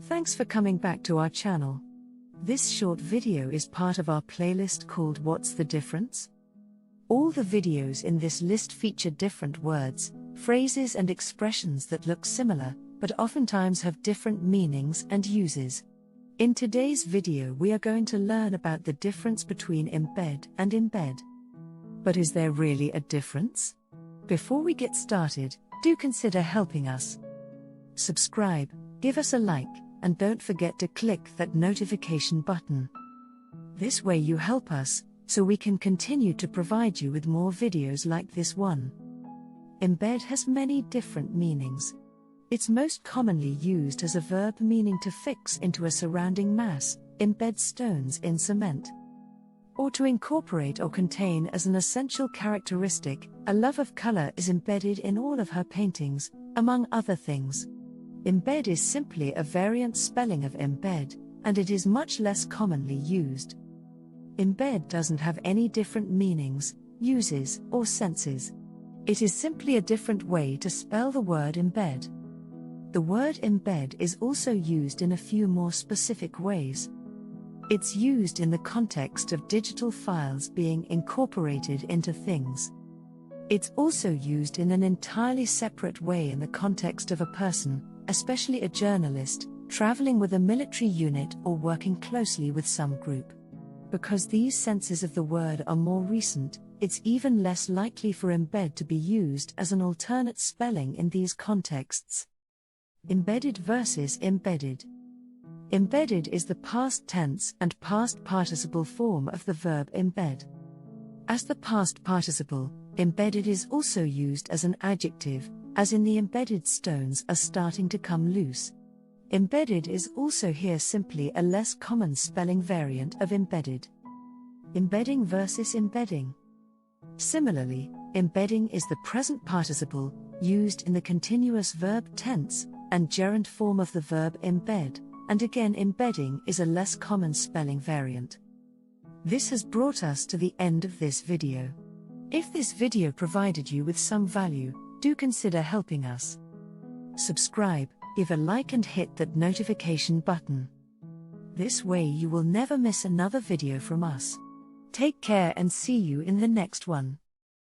Thanks for coming back to our channel. This short video is part of our playlist called What's the Difference? All the videos in this list feature different words, phrases and expressions that look similar, but oftentimes have different meanings and uses. In today's video we are going to learn about the difference between embed and embed. But is there really a difference? Before we get started, do consider helping us. Subscribe, give us a like, and don't forget to click that notification button. This way you help us, so we can continue to provide you with more videos like this one. Embed has many different meanings. It's most commonly used as a verb meaning to fix into a surrounding mass, embed stones in cement. Or to incorporate or contain as an essential characteristic. A love of color is embedded in all of her paintings, among other things. Embed is simply a variant spelling of embed, and it is much less commonly used. Embed doesn't have any different meanings, uses, or senses. It is simply a different way to spell the word embed. The word embed is also used in a few more specific ways. It's used in the context of digital files being incorporated into things. It's also used in an entirely separate way in the context of a person, especially a journalist, traveling with a military unit or working closely with some group. Because these senses of the word are more recent, it's even less likely for embed to be used as an alternate spelling in these contexts. Embedded versus embedded. Embedded is the past tense and past participle form of the verb embed. As the past participle, embedded is also used as an adjective, as in the embedded stones are starting to come loose. Embedded is also here simply a less common spelling variant of embedded. Embedding versus embedding. Similarly, embedding is the present participle, used in the continuous verb tense, and gerund form of the verb embed, and again embedding is a less common spelling variant. This has brought us to the end of this video. If this video provided you with some value, do consider helping us. Subscribe, give a like and hit that notification button. This way you will never miss another video from us. Take care and see you in the next one.